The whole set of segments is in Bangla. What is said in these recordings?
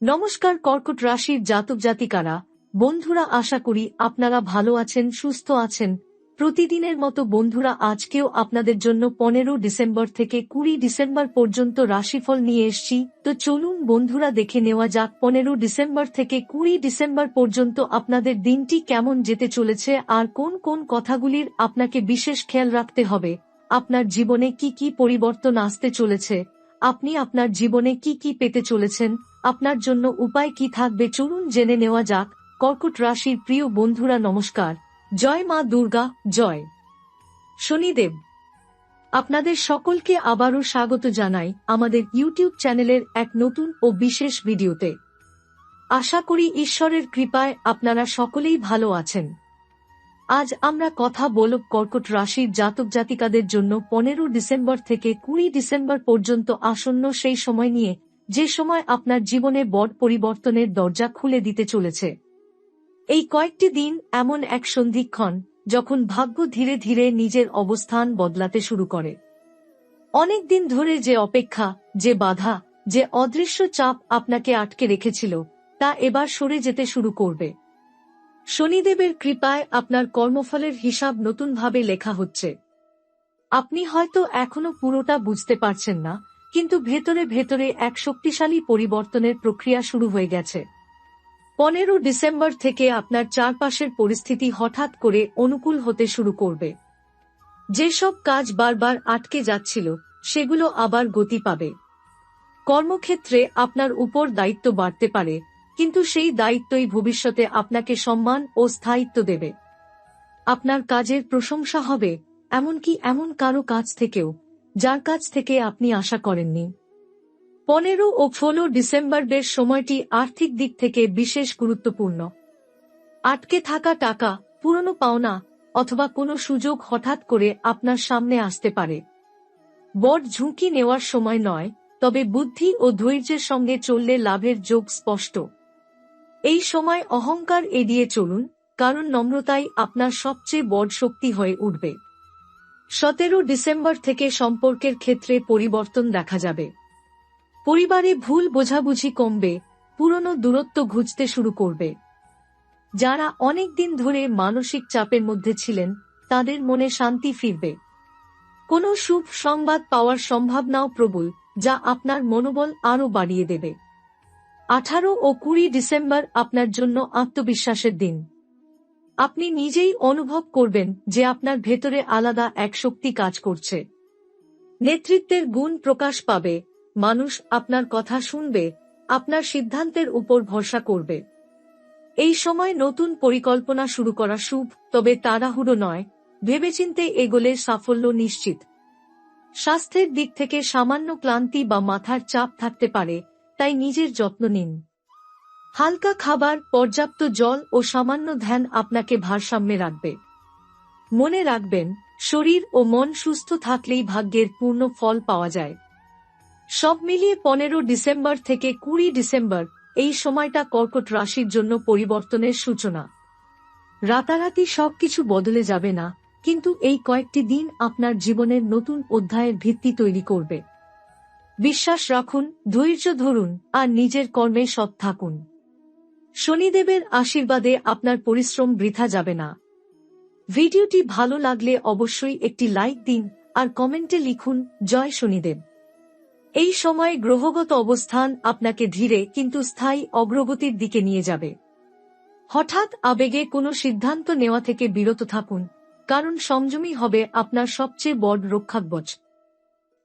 নমস্কার কর্কট রাশির জাতক জাতিকারা, বন্ধুরা, আশা করি আপনারা ভালো আছেন, সুস্থ আছেন। প্রতিদিনের মতো বন্ধুরা, আজকেও আপনাদের জন্য 15 ডিসেম্বর থেকে 20 ডিসেম্বর পর্যন্ত রাশিফল নিয়ে এসেছি। তো চলুন বন্ধুরা, দেখে নেওয়া যাক 15 ডিসেম্বর থেকে 20 ডিসেম্বর পর্যন্ত আপনাদের দিনটি কেমন যেতে চলেছে আর কোন কোন কথাগুলির আপনাকে বিশেষ খেয়াল রাখতে হবে। আপনার জীবনে কি কি পরিবর্তন আসতে চলেছে, আপনি আপনার জীবনে কি কি পেতে চলেছেন, আপনার জন্য উপায় কি থাকবে, চলুন জেনে নেওয়া যাক। কর্কট রাশির প্রিয় বন্ধুরা, নমস্কার। জয় মা দুর্গা, জয় শনিদেব। আপনাদের সকলকে আবারও স্বাগত জানাই আমাদের ইউটিউব চ্যানেলের এক নতুন ও বিশেষ ভিডিওতে। আশা করি ঈশ্বরের কৃপায় আপনারা সকলেই ভালো আছেন। আজ আমরা কথা বলব কর্কট রাশির জাতক জাতিকাদের জন্য 15 ডিসেম্বর থেকে 20 ডিসেম্বর পর্যন্ত আসন্ন সেই সময় নিয়ে, যে সময় আপনার জীবনে বড় পরিবর্তনের দরজা খুলে দিতে চলেছে। এই কয়েকটি দিন এমন এক সন্ধিক্ষণ যখন ভাগ্য ধীরে ধীরে নিজের অবস্থান বদলাতে শুরু করে। অনেক দিন ধরে যে অপেক্ষা, যে বাধা, যে অদৃশ্য চাপ আপনাকে আটকে রেখেছিল, তা এবার সরে যেতে শুরু করবে। শনিদেবের কৃপায় আপনার কর্মফলের হিসাব নতুনভাবে লেখা হচ্ছে। আপনি হয়তো এখনো পুরোটা বুঝতে পারছেন না, কিন্তু ভেতরে ভেতরে এক শক্তিশালী পরিবর্তনের প্রক্রিয়া শুরু হয়ে গেছে। 15 ডিসেম্বর থেকে আপনার চারপাশের পরিস্থিতি হঠাৎ করে অনুকূল হতে শুরু করবে। যেসব কাজ বারবার আটকে যাচ্ছিল, সেগুলো আবার গতি পাবে। কর্মক্ষেত্রে আপনার উপর দায়িত্ব বাড়তে পারে, কিন্তু সেই দায়িত্বই ভবিষ্যতে আপনাকে সম্মান ও স্থায়িত্ব দেবে। আপনার কাজের প্রশংসা হবে, এমনকি এমন কারো কাছ থেকেও যার কাছ থেকে আপনি আশা করেননি। 15 ও 16 ডিসেম্বরের সময়টি আর্থিক দিক থেকে বিশেষ গুরুত্বপূর্ণ। আটকে থাকা টাকা, পুরনো পাওনা অথবা কোনো সুযোগ হঠাৎ করে আপনার সামনে আসতে পারে। বড় ঝুঁকি নেওয়ার সময় নয়, তবে বুদ্ধি ও ধৈর্যের সঙ্গে চললে লাভের যোগ স্পষ্ট। এই সময় অহংকার এড়িয়ে চলুন, কারণ নম্রতাই আপনার সবচেয়ে বড় শক্তি হয়ে উঠবে। 17 ডিসেম্বর থেকে সম্পর্কের ক্ষেত্রে পরিবর্তন দেখা যাবে। পরিবারে ভুল বোঝাবুঝি কমবে, পুরনো দূরত্ব ঘুচতে শুরু করবে। যারা অনেক দিন ধরে মানসিক চাপের মধ্যে ছিলেন, তাদের মনে শান্তি ফিরবে। কোনো শুভ সংবাদ পাওয়ার সম্ভাবনাও প্রবল, যা আপনার মনোবল আরও বাড়িয়ে দেবে। 18 ও 20 ডিসেম্বর আপনার জন্য আত্মবিশ্বাসের দিন। আপনি নিজেই অনুভব করবেন যে আপনার ভেতরে আলাদা এক শক্তি কাজ করছে। নেতৃত্বের গুণ প্রকাশ পাবে, মানুষ আপনার কথা শুনবে, আপনার সিদ্ধান্তের উপর ভরসা করবে। এই সময় নতুন পরিকল্পনা শুরু করা শুভ, তবে তাড়াহুড়ো নয়, ভেবেচিন্তে এগোলে সাফল্য নিশ্চিত। স্বাস্থ্যের দিক থেকে সামান্য ক্লান্তি বা মাথার চাপ থাকতে পারে, তাই নিজের যত্ন নিন। হালকা খাবার, পর্যাপ্ত জল ও সামান্য ধ্যান আপনাকে ভারসাম্যে রাখবে। মনে রাখবেন, শরীর ও মন সুস্থ থাকলেই ভাগ্যের পূর্ণ ফল পাওয়া যায়। সব মিলিয়ে 15 ডিসেম্বর থেকে 20 ডিসেম্বর এই সময়টা কর্কট রাশির জন্য পরিবর্তনের সূচনা। রাতারাতি সবকিছু বদলে যাবে না, কিন্তু এই কয়েকটি দিন আপনার জীবনের নতুন অধ্যায়ের ভিত্তি তৈরি করবে। বিশ্বাস রাখুন, ধৈর্য ধরুন আর নিজের কর্মে সৎ থাকুন। শনিদেবের আশীর্বাদে আপনার পরিশ্রম বৃথা যাবে না। ভিডিওটি ভালো লাগলে অবশ্যই একটি লাইক দিন আর কমেন্টে লিখুন জয় শনিদেব। এই সময় গ্রহগত অবস্থান আপনাকে ধীরে কিন্তু স্থায়ী অগ্রগতির দিকে নিয়ে যাবে। হঠাৎ আবেগে কোনো সিদ্ধান্ত নেওয়া থেকে বিরত থাকুন, কারণ সংযমী হবে আপনার সবচেয়ে বড় রক্ষাকবচ।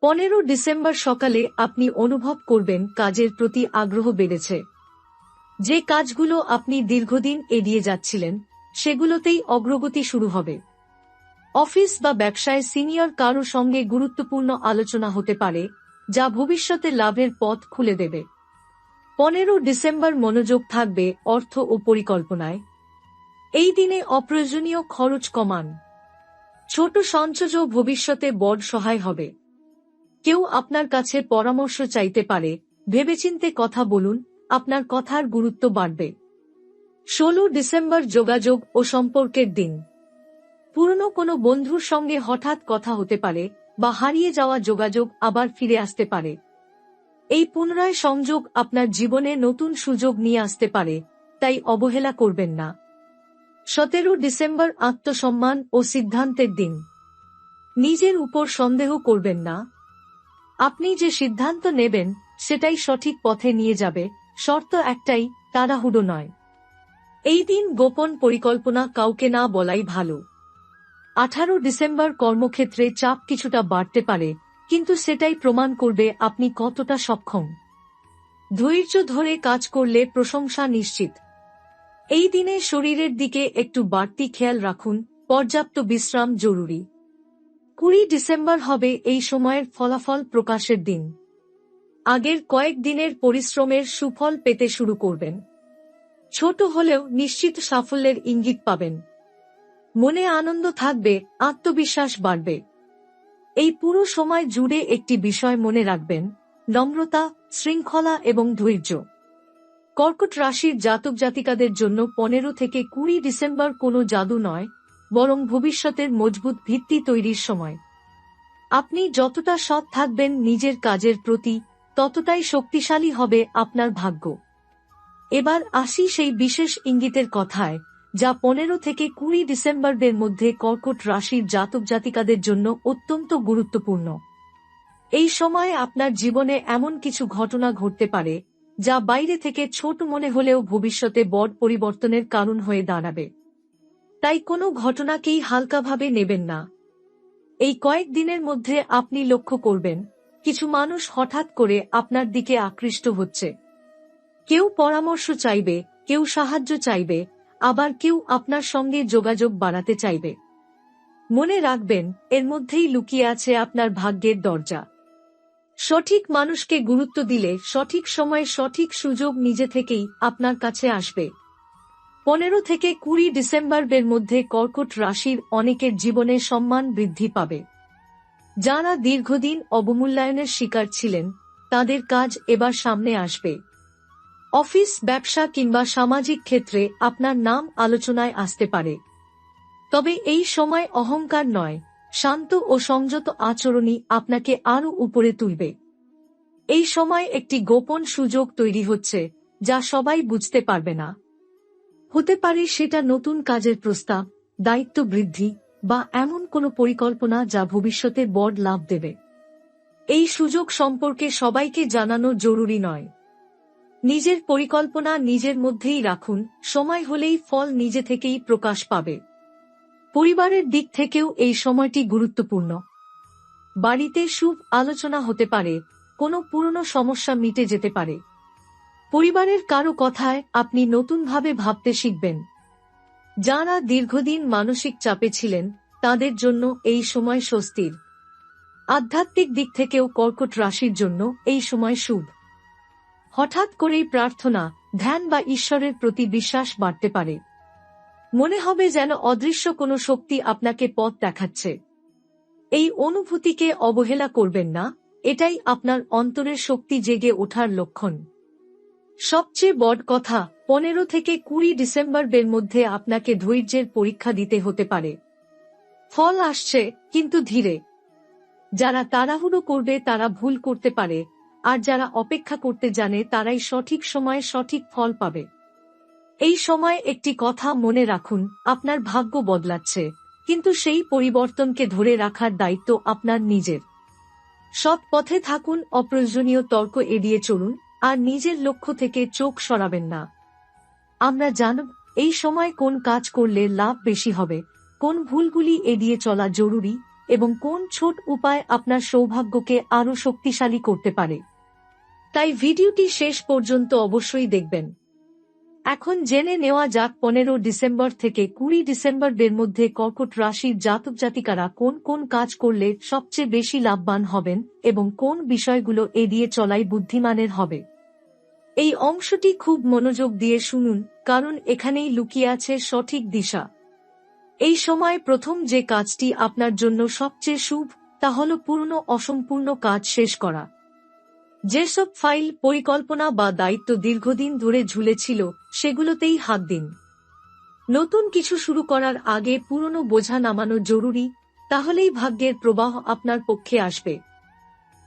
15 ডিসেম্বর সকালে আপনি অনুভব করবেন কাজের প্রতি আগ্রহ বেড়েছে। যে কাজগুলো আপনি দীর্ঘদিন এড়িয়ে যাচ্ছিলেন, সেগুলোতেই অগ্রগতি শুরু হবে। অফিস বা ব্যবসায় সিনিয়র কারো সঙ্গে গুরুত্বপূর্ণ আলোচনা হতে পারে, যা ভবিষ্যতে লাভের পথ খুলে দেবে। 15 ডিসেম্বর মনোযোগ থাকবে অর্থ ও পরিকল্পনায়। এই দিনে অপ্রয়োজনীয় খরচ কমান। ছোট সঞ্চয়ও ভবিষ্যতে বড় সহায় হবে। কেউ আপনার কাছে পরামর্শ চাইতে পারে, ভেবেচিন্তে কথা বলুন, আপনার কথার গুরুত্ব বাড়বে। 16 ডিসেম্বর যোগাযোগ ও সম্পর্কের দিন। পুরনো কোনো বন্ধুর সঙ্গে হঠাৎ কথা হতে পারে বা হারিয়ে যাওয়া যোগাযোগ আবার ফিরে আসতে পারে। এই পুনরায় সংযোগ আপনার জীবনে নতুন সুযোগ নিয়ে আসতে পারে, তাই অবহেলা করবেন না। 17 ডিসেম্বর আত্মসম্মান ও সিদ্ধান্তের দিন। নিজের উপর সন্দেহ করবেন না। আপনি যে সিদ্ধান্ত নেবেন সেটাই সঠিক পথে নিয়ে যাবে, শর্ত একটাই, তাড়াহুড়ো নয়। এই দিন গোপন পরিকল্পনা কাউকে না বলাই ভালো। 18 ডিসেম্বর কর্মক্ষেত্রে চাপ কিছুটা বাড়তে পারে, কিন্তু সেটাই প্রমাণ করবে আপনি কতটা সক্ষম। ধৈর্য ধরে কাজ করলে প্রশংসা নিশ্চিত। এই দিনে শরীরের দিকে একটু বাড়তি খেয়াল রাখুন, পর্যাপ্ত বিশ্রাম জরুরি। 20 ডিসেম্বর হবে এই সময়ের ফলাফল প্রকাশের দিন। আগের কয়েক দিনের পরিশ্রমের সুফল পেতে শুরু করবেন। ছোট হলেও নিশ্চিত সাফল্যের ইঙ্গিত পাবেন। মনে আনন্দ থাকবে, আত্মবিশ্বাস বাড়বে। এই পুরো সময় জুড়ে একটি বিষয় মনে রাখবেন: নম্রতা, শৃঙ্খলা এবং ধৈর্য। কর্কট রাশির জাতক জাতিকাদের জন্য 15 থেকে 20 ডিসেম্বর কোনো জাদু নয়, বরং ভবিষ্যতের মজবুত ভিত্তি তৈরির সময়। আপনি যতটা সৎ থাকবেন নিজের কাজের প্রতি, ততটাই শক্তিশালী হবে আপনার ভাগ্য। এবার আসি সেই বিশেষ ইঙ্গিতের কথায়, যা 15 থেকে 20 ডিসেম্বরের মধ্যে কর্কট রাশির জাতক জাতিকাদের জন্য অত্যন্ত গুরুত্বপূর্ণ। এই সময়ে আপনার জীবনে এমন কিছু ঘটনা ঘটতে পারে যা বাইরে থেকে ছোট মনে হলেও ভবিষ্যতে বড় পরিবর্তনের কারণ হয়ে দাঁড়াবে। তাই কোনো ঘটনাকেই হালকাভাবে নেবেন না। এই কয়েক দিনের মধ্যে আপনি লক্ষ্য করবেন, কিছু মানুষ হঠাৎ করে আপনার দিকে আকৃষ্ট হচ্ছে। কেউ পরামর্শ চাইবে, কেউ সাহায্য চাইবে, আবার কেউ আপনার সঙ্গে যোগাযোগ বাড়াতে চাইবে। মনে রাখবেন, এর মধ্যেই লুকিয়ে আছে আপনার ভাগ্যের দরজা। সঠিক মানুষকে গুরুত্ব দিলে সঠিক সময়ে সঠিক সুযোগ নিজে থেকেই আপনার কাছে আসবে। 15 থেকে 20 ডিসেম্বরের মধ্যে কর্কট রাশির অনেকের জীবনে সম্মান বৃদ্ধি পাবে। যারা দীর্ঘদিন অবমূল্যায়নের শিকার ছিলেন, তাদের কাজ এবার সামনে আসবে। অফিস, ব্যবসা কিংবা সামাজিক ক্ষেত্রে আপনার নাম আলোচনায় আসতে পারে। তবে এই সময় অহংকার নয়, শান্ত ও সংযত আচরণই আপনাকে আরও উপরে তুলবে। এই সময় একটি গোপন সুযোগ তৈরি হচ্ছে, যা সবাই বুঝতে পারবে না। হতে পারে সেটা নতুন কাজের প্রস্তাব, দায়িত্ব বৃদ্ধি বা এমন কোনো পরিকল্পনা যা ভবিষ্যতে বড় লাভ দেবে। এই সুযোগ সম্পর্কে সবাইকে জানানো জরুরি নয়। নিজের পরিকল্পনা নিজের মধ্যেই রাখুন, সময় হলেই ফল নিজে থেকেই প্রকাশ পাবে। পরিবারের দিক থেকেও এই সময়টি গুরুত্বপূর্ণ। বাড়িতে শুভ আলোচনা হতে পারে, কোনো পুরনো সমস্যা মিটে যেতে পারে। পরিবারের কারো কথায় আপনি নতুনভাবে ভাবতে শিখবেন। যারা দীর্ঘদিন মানসিক চাপে ছিলেন, তাদের জন্য এই সময় স্বস্তির। আধ্যাত্মিক দিক থেকেও কর্কট রাশির জন্য এই সময় শুভ। হঠাৎ করেই প্রার্থনা, ধ্যান বা ঈশ্বরের প্রতি বিশ্বাস বাড়তে পারে। মনে হবে যেন অদৃশ্য কোনো শক্তি আপনাকে পথ দেখাচ্ছে। এই অনুভূতিকে অবহেলা করবেন না, এটাই আপনার অন্তরের শক্তি জেগে ওঠার লক্ষণ। সবচেয়ে বড় কথা, 15 থেকে 20 ডিসেম্বরের মধ্যে আপনাকে ধৈর্যের পরীক্ষা দিতে হতে পারে। ফল আসছে, কিন্তু ধীরে। যারা তাড়াহুড়ো করবে তারা ভুল করতে পারে, আর যারা অপেক্ষা করতে জানে তারাই সঠিক সময়ে সঠিক ফল পাবে। এই সময় একটি কথা মনে রাখুন, আপনার ভাগ্য বদলাচ্ছে, কিন্তু সেই পরিবর্তনকে ধরে রাখার দায়িত্ব আপনার নিজের। সৎ পথে থাকুন, অপ্রয়োজনীয় তর্ক এড়িয়ে চলুন, আর নিজের লক্ষ্য থেকে চোখ সরাবেন না। আমরা জানব এই সময় কোন কাজ করলে লাভ বেশি হবে, কোন ভুলগুলি এড়িয়ে চলা জরুরি, এবং কোন ছোট উপায় আপনার সৌভাগ্যকে আরও শক্তিশালী করতে পারে। তাই ভিডিওটি শেষ পর্যন্ত অবশ্যই দেখবেন। এখন জেনে নেওয়া যাক 15 ডিসেম্বর থেকে 20 ডিসেম্বরের মধ্যে কর্কট রাশির জাতক জাতিকারা কোন কোন কাজ করলে সবচেয়ে বেশি লাভবান হবেন এবং কোন বিষয়গুলো এড়িয়ে চলাই বুদ্ধিমানের হবে। এই অংশটি খুব মনোযোগ দিয়ে শুনুন, কারণ এখানেই লুকিয়ে আছে সঠিক দিশা। এই সময় প্রথম যে কাজটি আপনার জন্য সবচেয়ে শুভ, তা হল পুরনো অসম্পূর্ণ কাজ শেষ করা। যেসব ফাইল, পরিকল্পনা বা দায়িত্ব দীর্ঘদিন ধরে ঝুলেছিল, সেগুলোতেই হাত দিন। নতুন কিছু শুরু করার আগে পুরনো বোঝা নামানো জরুরি, তাহলেই ভাগ্যের প্রবাহ আপনার পক্ষে আসবে।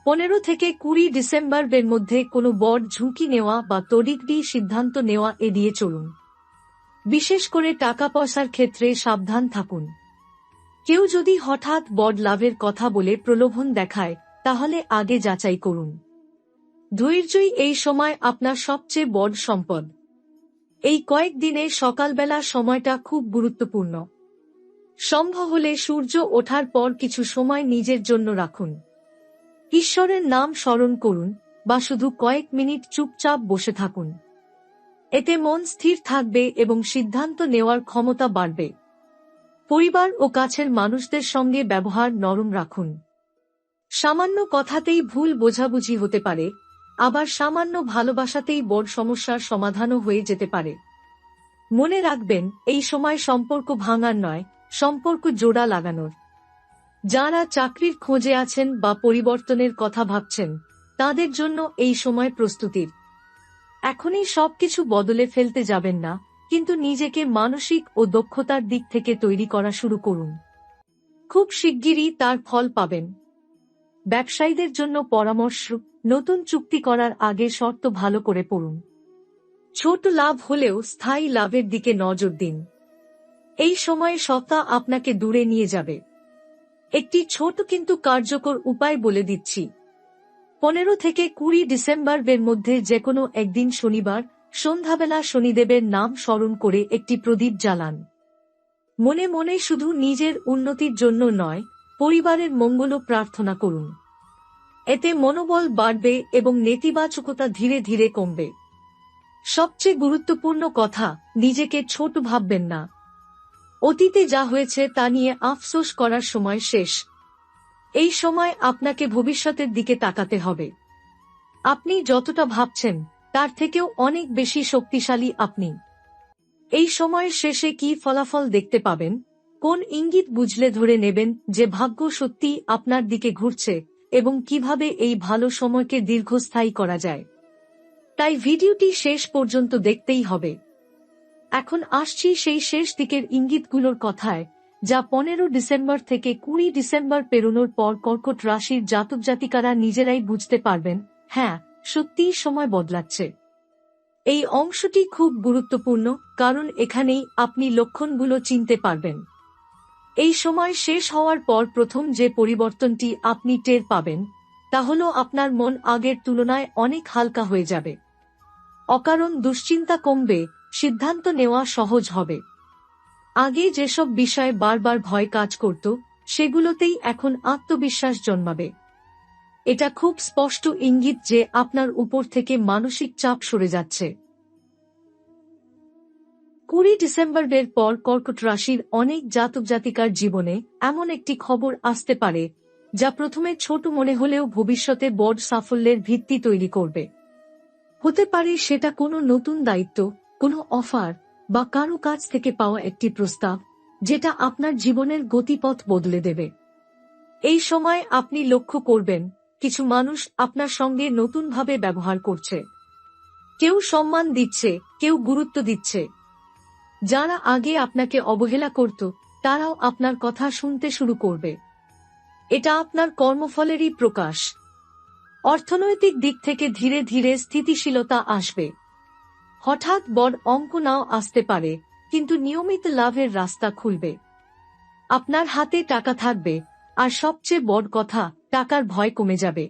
15 থেকে 20 ডিসেম্বর এর মধ্যে কোনো বড় ঝুঁকি নেওয়া বা তড়িঘড়ি সিদ্ধান্ত নেওয়া এড়িয়ে চলুন। বিশেষ করে টাকা পয়সার ক্ষেত্রে সাবধান থাকুন। কেউ যদি হঠাৎ বড় লাভের কথা বলে প্রলোভন দেখায়, তাহলে আগে যাচাই করুন। ধৈর্যই এই সময় আপনার সবচেয়ে বড় সম্পদ। এই কয়েকদিনে সকালবেলা সময়টা খুব গুরুত্বপূর্ণ। সম্ভব হলে সূর্য ওঠার পর কিছু সময় নিজের জন্য রাখুন। ঈশ্বরের নাম স্মরণ করুন বা শুধু কয়েক মিনিট চুপচাপ বসে থাকুন। এতে মন স্থির থাকবে এবং সিদ্ধান্ত নেওয়ার ক্ষমতা বাড়বে। পরিবার ও কাছের মানুষদের সঙ্গে ব্যবহার নরম রাখুন। সামান্য কথাতেই ভুল বোঝাবুঝি হতে পারে, আবার সামান্য ভালোবাসাতেই বড় সমস্যার সমাধানও হয়ে যেতে পারে। মনে রাখবেন, এই সময় সম্পর্ক ভাঙার নয়, সম্পর্ক জোড়া লাগানোর। যারা চাকরির খোঁজে আছেন বা পরিবর্তনের কথা ভাবছেন, তাদের জন্য এই সময় প্রস্তুতির। এখনই সবকিছু বদলে ফেলতে যাবেন না, কিন্তু নিজেকে মানসিক ও দক্ষতার দিক থেকে তৈরি করা শুরু করুন। খুব শিগগিরই তার ফল পাবেন। ব্যবসায়ীদের জন্য পরামর্শ: নতুন চুক্তি করার আগে শর্ত ভালো করে পড়ুন। ছোট লাভ হলেও স্থায়ী লাভের দিকে নজর দিন। এই সময়ে সত্তা আপনাকে দূরে নিয়ে যাবে। একটি ছোট কিন্তু কার্যকর উপায় বলে দিচ্ছি। 15 থেকে 20 ডিসেম্বর এর মধ্যে যেকোনো একদিন শনিবার সন্ধ্যাবেলা শনিদেবের নাম স্মরণ করে একটি প্রদীপ জ্বালান। মনে মনে শুধু নিজের উন্নতির জন্য নয়, পরিবারের মঙ্গলও প্রার্থনা করুন। এতে মনোবল বাড়বে এবং নেতিবাচকতা ধীরে ধীরে কমবে। সবচেয়ে গুরুত্বপূর্ণ কথা, নিজেকে ছোট ভাববেন না। অতীতে যা হয়েছে তা নিয়ে আফসোস করার সময় শেষ। এই সময় আপনাকে ভবিষ্যতের দিকে তাকাতে হবে। আপনি যতটা ভাবছেন, তার থেকেও অনেক বেশি শক্তিশালী আপনি। এই সময়ের শেষে কি ফলাফল দেখতে পাবেন, কোন ইঙ্গিত বুঝলে ধরে নেবেন যে ভাগ্য সত্যিই আপনার দিকে ঘুরছে, এবং কিভাবে এই ভালো সময়কে দীর্ঘস্থায়ী করা যায়। তাই ভিডিওটি শেষ পর্যন্ত দেখতেই হবে। এখন আসছি সেই শেষ দিকের ইঙ্গিতগুলোর কথায়, যা 15 ডিসেম্বর থেকে 20 ডিসেম্বর পেরোনোর পর কর্কট রাশির জাতক জাতিকারা নিজেরাই বুঝতে পারবেন, হ্যাঁ, সত্যিই সময় বদলাচ্ছে। এই অংশটি খুব গুরুত্বপূর্ণ, কারণ এখানেই আপনি লক্ষণগুলো চিনতে পারবেন। এই সময় শেষ হওয়ার পর প্রথম যে পরিবর্তনটি আপনি টের পাবেন, তা হল আপনার মন আগের তুলনায় অনেক হালকা হয়ে যাবে। অকারণ দুশ্চিন্তা কমবে, সিদ্ধান্ত নেওয়া সহজ হবে। আগে যেসব বিষয়ে বারবার ভয় কাজ করত, সেগুলোতেই এখন আত্মবিশ্বাস জন্মাবে। এটা খুব স্পষ্ট ইঙ্গিত যে আপনার উপর থেকে মানসিক চাপ সরে যাচ্ছে। 20 ডিসেম্বরের পর কর্কট রাশির অনেক জাতক জাতিকার জীবনে এমন একটি খবর আসতে পারে, যা প্রথমে ছোট মনে হলেও ভবিষ্যতে বড় সাফল্যের ভিত্তি তৈরি করবে। হতে পারে সেটা কোনো নতুন দায়িত্ব, কোনো অফার, বা কারো কাছ থেকে পাওয়া একটি প্রস্তাব, যেটা আপনার জীবনের গতিপথ বদলে দেবে। এই সময় আপনি লক্ষ্য করবেন, কিছু মানুষ আপনার সঙ্গে নতুনভাবে ব্যবহার করছে। কেউ সম্মান দিচ্ছে, কেউ গুরুত্ব দিচ্ছে। যারা আগে আপনাকে অবহেলা করত, তারাও আপনার কথা শুনতে শুরু করবে। এটা আপনার কর্মফলেরই প্রকাশ। অর্থনৈতিক দিক থেকে ধীরে ধীরে স্থিতিশীলতা আসবে। হঠাৎ বড় অঙ্ক নাও আসতে পারে, কিন্তু নিয়মিত লাভের রাস্তা খুলবে। আপনার হাতে টাকা থাকবে, আর সবচেয়ে বড় কথা, টাকার ভয় কমে যাবে।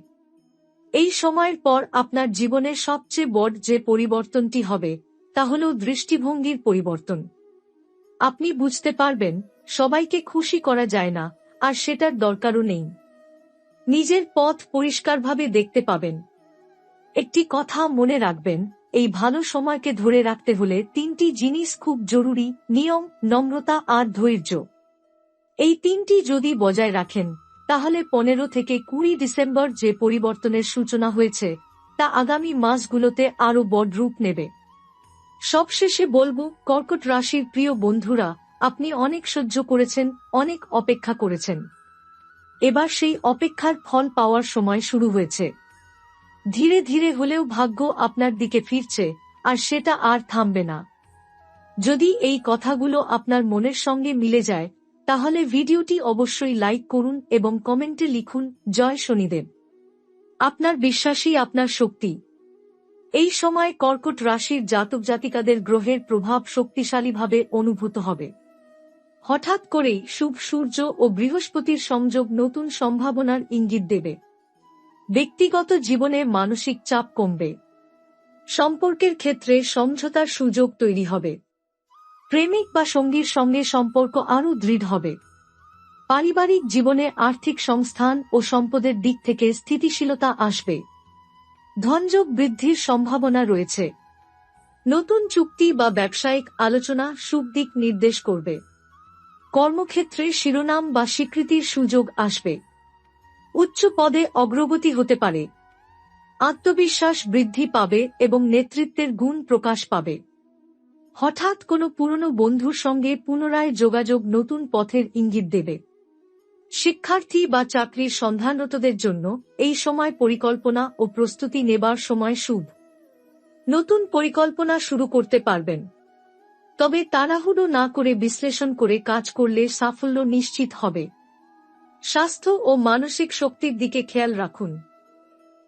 এই সময়ের পর আপনার জীবনের সবচেয়ে বড় যে পরিবর্তনটি হবে, তা হল দৃষ্টিভঙ্গির পরিবর্তন। আপনি বুঝতে পারবেন, সবাইকে খুশি করা যায় না, আর সেটার দরকারও নেই। নিজের পথ পরিষ্কারভাবে দেখতে পাবেন। একটি কথা মনে রাখবেন, এই ভালো সময়কে ধরে রাখতে হলে 3টি জিনিস খুব জরুরি: নিয়ম, নম্রতা আর ধৈর্য। এই 3টি যদি বজায় রাখেন, তাহলে 15 থেকে 20 ডিসেম্বর যে পরিবর্তনের সূচনা হয়েছে, তা আগামী মাসগুলোতে আরও বড় রূপ নেবে। সবশেষে বলবো, কর্কট রাশির প্রিয় বন্ধুরা, আপনি অনেক সহ্য করেছেন, অনেক অপেক্ষা করেছেন। এবার সেই অপেক্ষার ফল পাওয়ার সময় শুরু হয়েছে। ধীরে ধীরে হলেও ভাগ্য আপনার দিকে ফিরছে, আর সেটা আর থামবে না। যদি এই কথাগুলো আপনার মনের সঙ্গে মিলে যায়, তাহলে ভিডিওটি অবশ্যই লাইক করুন এবং কমেন্টে লিখুন, জয় শনিদেব। আপনার বিশ্বাসই আপনার শক্তি। এই সময় কর্কট রাশির জাতক জাতিকাদের গ্রহের প্রভাব শক্তিশালীভাবে অনুভূত হবে। হঠাৎ করেই শুভ সূর্য ও বৃহস্পতির সংযোগ নতুন সম্ভাবনার ইঙ্গিত দেবে। ব্যক্তিগত জীবনে মানসিক চাপ কমবে। সম্পর্কের ক্ষেত্রে সমঝোতার সুযোগ তৈরি হবে। প্রেমিক বা সঙ্গীর সঙ্গে সম্পর্ক আরও দৃঢ় হবে। পারিবারিক জীবনে আর্থিক সংস্থান ও সম্পদের দিক থেকে স্থিতিশীলতা আসবে। ধনযোগ বৃদ্ধির সম্ভাবনা রয়েছে। নতুন চুক্তি বা ব্যবসায়িক আলোচনা শুভ দিক নির্দেশ করবে। কর্মক্ষেত্রে শিরোনাম বা স্বীকৃতির সুযোগ আসবে। উচ্চ পদে অগ্রগতি হতে পারে। আত্মবিশ্বাস বৃদ্ধি পাবে এবং নেতৃত্বের গুণ প্রকাশ পাবে। হঠাৎ কোনো পুরনো বন্ধুর সঙ্গে পুনরায় যোগাযোগ নতুন পথের ইঙ্গিত দেবে। শিক্ষার্থী বা চাকরির সন্ধানরতদের জন্য এই সময় পরিকল্পনা ও প্রস্তুতি নেবার সময় শুভ। নতুন পরিকল্পনা শুরু করতে পারবেন। তবে তাড়াহুড়ো না করে বিশ্লেষণ করে কাজ করলে সাফল্য নিশ্চিত হবে। স্বাস্থ্য ও মানসিক শক্তির দিকে খেয়াল রাখুন।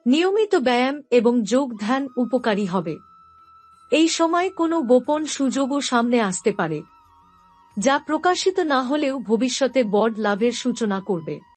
নিয়মিত ব্যায়াম এবং যোগ ধ্যান উপকারী হবে। এই সময় কোনো গোপন সুযোগও সামনে আসতে পারে, যা প্রকাশিত না হলেও ভবিষ্যতে বড় লাভের সূচনা করবে।